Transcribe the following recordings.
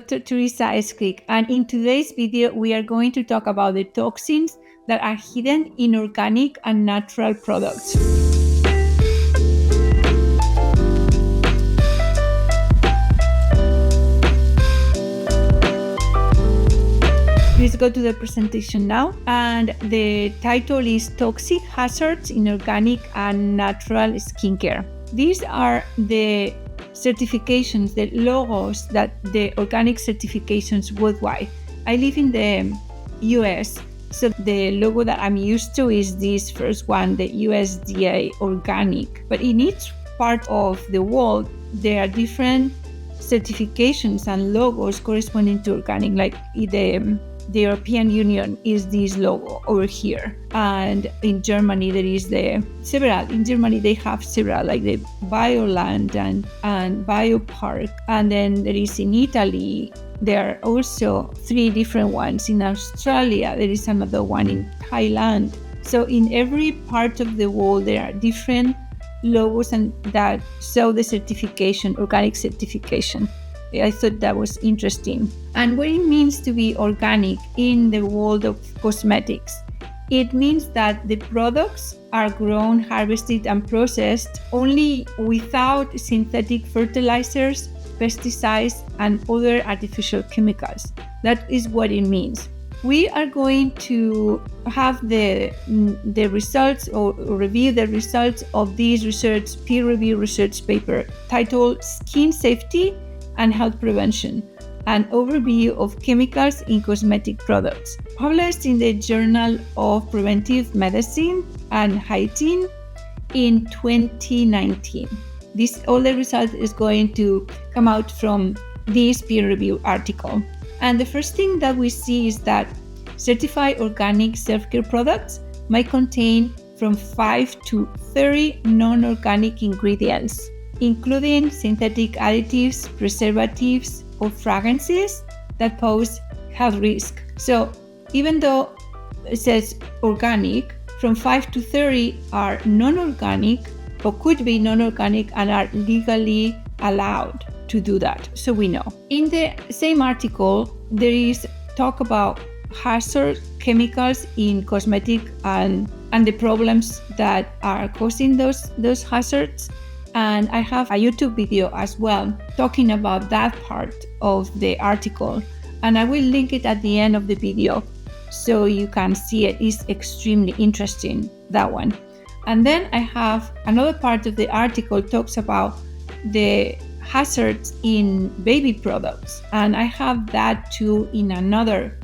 Dr. Teresa Escrig, and in today's video we are going to talk about the toxins that are hidden in organic and natural products. Please go to the presentation now, and the title is Toxic Hazards in Organic and Natural Skincare. These are the certifications, the logos that the organic certifications worldwide. I live in the US, so the logo that I'm used to is this first one, the USDA organic. But in each part of the world, there are different certifications and logos corresponding to organic, like the European Union is this logo over here, and in Germany there is several. In Germany they have several, like the Bioland and Biopark, and then there is in Italy there are also 3 different ones. In Australia there is another one, in Thailand. So in every part of the world there are different logos and that show the certification, organic certification. I thought that was interesting. And what it means to be organic in the world of cosmetics, it means that the products are grown, harvested, and processed only without synthetic fertilizers, pesticides, and other artificial chemicals. That is what it means. We are going to have the results or review the results of this peer-reviewed research paper titled Skin Safety and Health Prevention, an overview of chemicals in cosmetic products, published in the Journal of Preventive Medicine and Hygiene in 2019. All the result is going to come out from this peer-reviewed article. And the first thing that we see is that certified organic self-care products might contain from 5 to 30 non-organic ingredients, including synthetic additives, preservatives, or fragrances that pose health risk. So even though it says organic, from 5 to 30 are non-organic or could be non-organic and are legally allowed to do that. So we know. In the same article, there is talk about hazard chemicals in cosmetic and the problems that are causing those hazards. And I have a YouTube video as well talking about that part of the article, and I will link it at the end of the video so you can see it. It's extremely interesting, that one. And then I have another part of the article talks about the hazards in baby products, and I have that too in another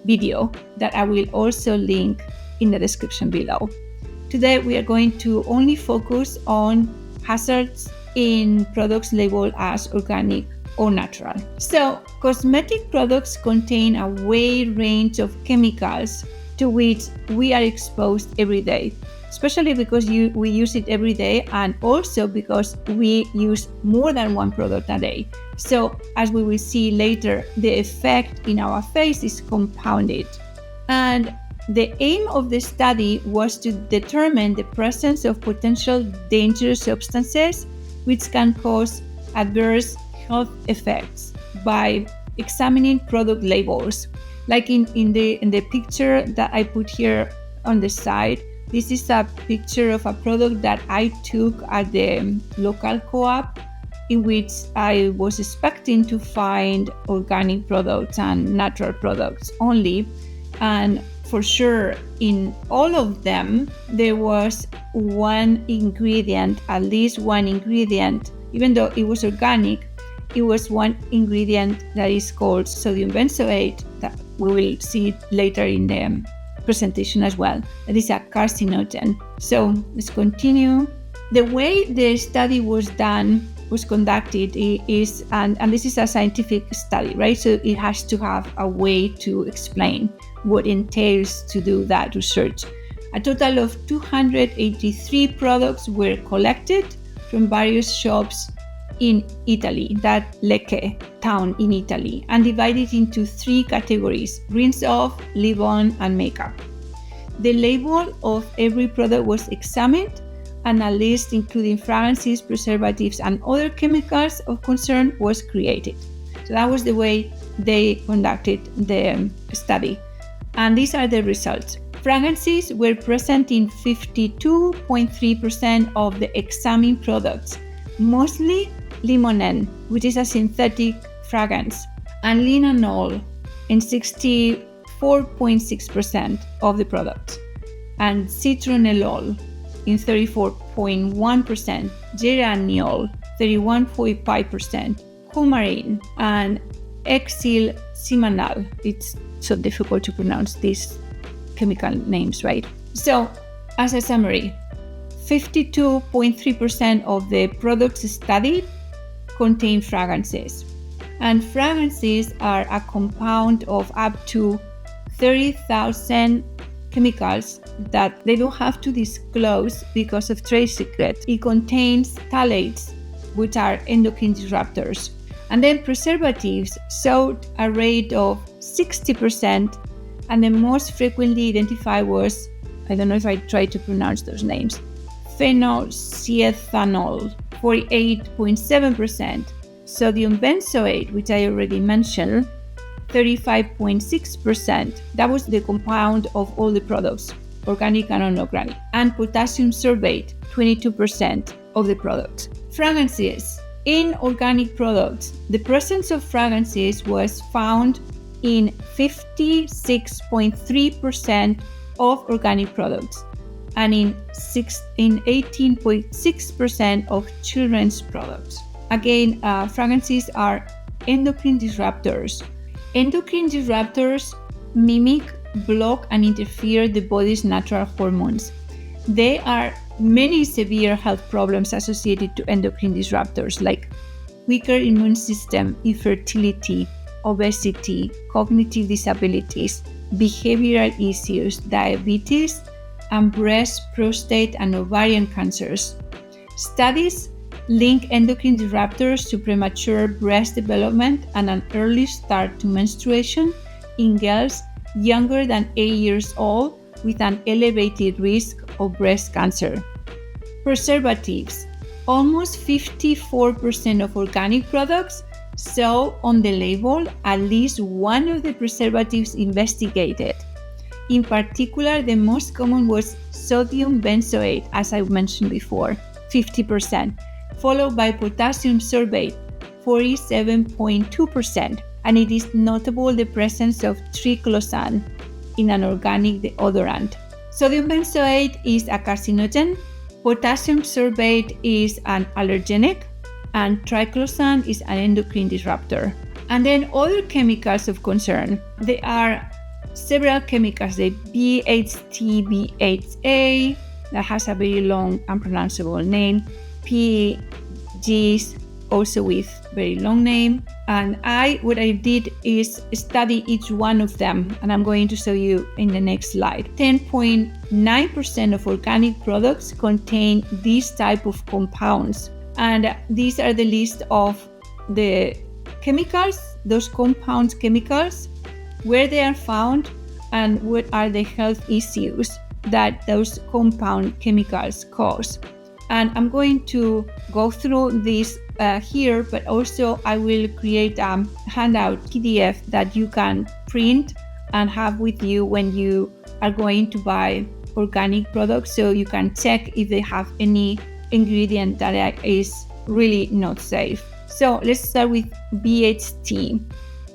video that I will also link in the description below. Today we are going to only focus on hazards in products labeled as organic or natural. So, cosmetic products contain a wide range of chemicals to which we are exposed every day, especially because we use it every day, and also because we use more than one product a day. So, as we will see later, the effect in our face is compounded. And the aim of the study was to determine the presence of potential dangerous substances which can cause adverse health effects by examining product labels. Like in the picture that I put here on the side, this is a picture of a product that I took at the local co-op, in which I was expecting to find organic products and natural products only. And for sure, in all of them, there was one ingredient, at least one ingredient, even though it was organic, it was one ingredient that is called sodium benzoate, that we will see later in the presentation as well. That is a carcinogen. So let's continue. The way the study was conducted is, and this is a scientific study, right? So it has to have a way to explain what entails to do that research. A total of 283 products were collected from various shops in Italy, that Lecce town in Italy, and divided into 3 categories: rinse off, leave on, and makeup. The label of every product was examined, and a list including fragrances, preservatives, and other chemicals of concern was created. So that was the way they conducted the study. And these are the results. Fragrances were present in 52.3% of the examined products, mostly limonene, which is a synthetic fragrance, and linalool in 64.6% of the products, and citronellol in 34.1%, geraniol 31.5%, coumarin, and exilcimanal. It's so difficult to pronounce these chemical names, right? So, as a summary, 52.3% of the products studied contain fragrances. And fragrances are a compound of up to 30,000 chemicals that they don't have to disclose because of trade secret. It contains phthalates, which are endocrine disruptors. And then preservatives showed a rate of 60%, and the most frequently identified was, I don't know if I try to pronounce those names, phenolcyethanol, 48.7%, sodium benzoate, which I already mentioned, 35.6%. That was the compound of all the products, organic and inorganic. And potassium sorbate, 22% of the products. Fragrances. In organic products, the presence of fragrances was found in 56.3% of organic products and in 18.6% of children's products. Again, fragrances are endocrine disruptors. Endocrine disruptors mimic, block, and interfere the body's natural hormones. There are many severe health problems associated to endocrine disruptors, like weaker immune system, infertility, obesity, cognitive disabilities, behavioral issues, diabetes, and breast, prostate, and ovarian cancers. Studies link endocrine disruptors to premature breast development and an early start to menstruation in girls younger than 8 years old with an elevated risk of breast cancer. Preservatives. Almost 54% of organic products show on the label at least one of the preservatives investigated. In particular, the most common was sodium benzoate, as I mentioned before, 50%, followed by potassium sorbate, 47.2%, and it is notable the presence of triclosan in an organic deodorant. Sodium benzoate is a carcinogen, potassium sorbate is an allergenic, and triclosan is an endocrine disruptor. And then other chemicals of concern. There are several chemicals, the BHT, BHA, that has a very long, unpronounceable name, PGs, also with very long name. And what I did is study each one of them, and I'm going to show you in the next slide. 10.9% of organic products contain these type of compounds. And these are the list of the chemicals, those compounds chemicals, where they are found, and what are the health issues that those compound chemicals cause. And I'm going to go through this here, but also I will create a handout PDF that you can print and have with you when you are going to buy organic products, so you can check if they have any ingredient that is really not safe. So let's start with BHT.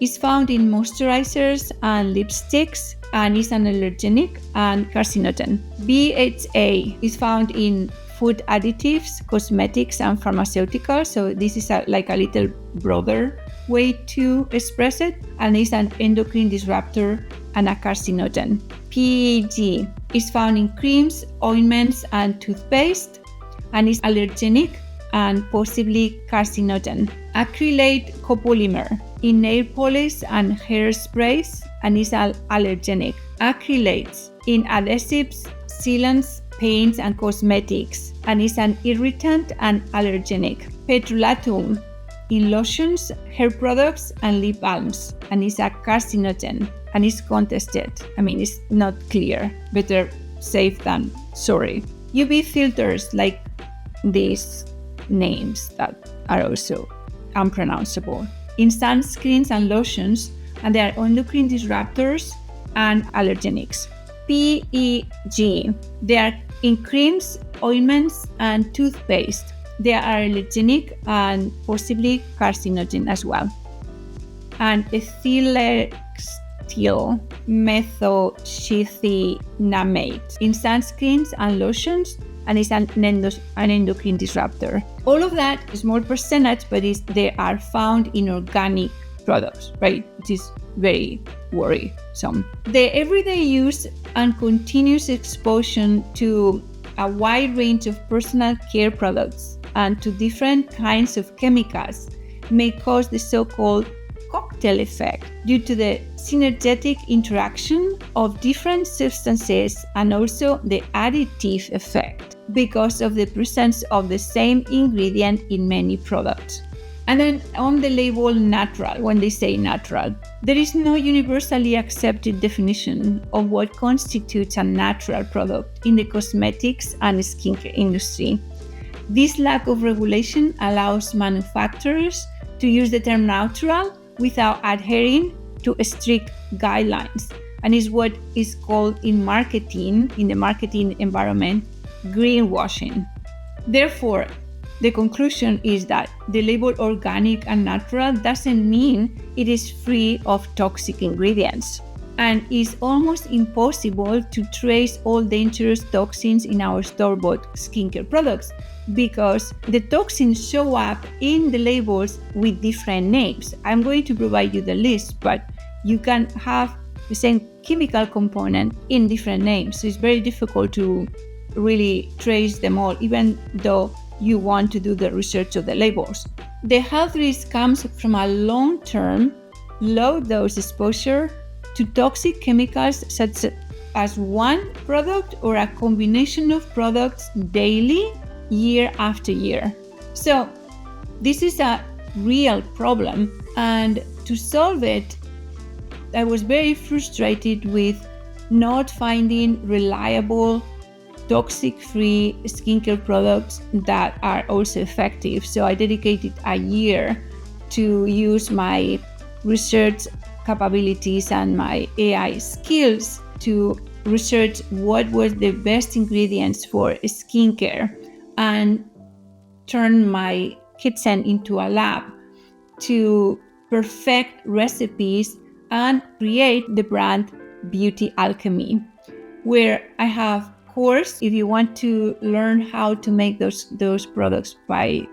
It's found in moisturizers and lipsticks and is an allergenic and carcinogen. BHA is found in food additives, cosmetics, and pharmaceuticals. So this is like a little broader way to express it, and is an endocrine disruptor and a carcinogen. PEG is found in creams, ointments, and toothpaste, and is allergenic and possibly carcinogen. Acrylate copolymer in nail polish and hairsprays, and is allergenic. Acrylates in adhesives, sealants, paints, and cosmetics, and is an irritant and allergenic. Petrolatum in lotions, hair products, and lip balms, and is a carcinogen, and is contested. It's not clear. Better safe than sorry. UV filters, like these names that are also unpronounceable. in sunscreens and lotions, and they are endocrine disruptors and allergenics. PEG, they are in creams, ointments, and toothpaste. They are allergenic and possibly carcinogen as well. And ethyl methylcithinamate in sunscreens and lotions, and is an endocrine disruptor. All of that, a small percentage, but they are found in organic products, right? It is very worrisome. The everyday use and continuous exposure to a wide range of personal care products and to different kinds of chemicals may cause the so-called cocktail effect due to the synergetic interaction of different substances and also the additive effect because of the presence of the same ingredient in many products. And then on the label natural, when they say natural, there is no universally accepted definition of what constitutes a natural product in the cosmetics and skincare industry. This lack of regulation allows manufacturers to use the term natural without adhering to strict guidelines, and is what is called in the marketing environment, greenwashing. Therefore, the conclusion is that the label organic and natural doesn't mean it is free of toxic ingredients, and is almost impossible to trace all dangerous toxins in our store-bought skincare products because the toxins show up in the labels with different names. I'm going to provide you the list, but you can have the same chemical component in different names. So it's very difficult to really trace them all, even though you want to do the research of the labels. The health risk comes from a long-term, low-dose exposure to toxic chemicals such as one product or a combination of products daily, year after year. So this is a real problem, and to solve it, I was very frustrated with not finding reliable toxic-free skincare products that are also effective. So I dedicated a year to use my research capabilities and my AI skills to research what were the best ingredients for skincare and turn my kitchen into a lab to perfect recipes and create the brand Beauty Alchemy, where I have course if you want to learn how to make those products by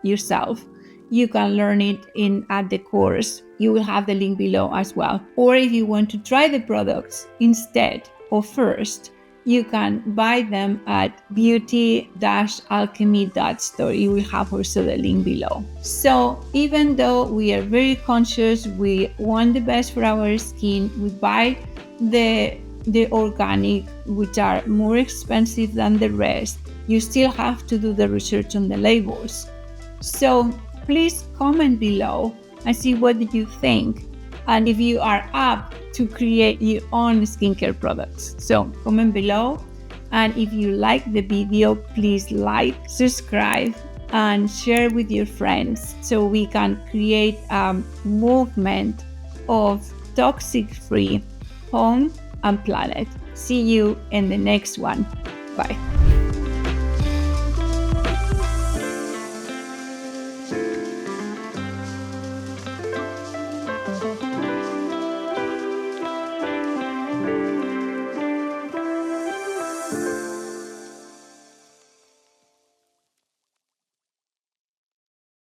yourself. You can learn it at the course. You will have the link below as well. Or if you want to try the products instead or first, you can buy them at beauty-alchemy.store. You will have also the link below. So even though we are very conscious, we want the best for our skin, we buy the organic, which are more expensive than the rest, you still have to do the research on the labels. So please comment below and see what you think, and if you are up to create your own skincare products. So comment below, and if you like the video, please like, subscribe, and share with your friends so we can create a movement of toxic-free home and planet. See you in the next one. Bye.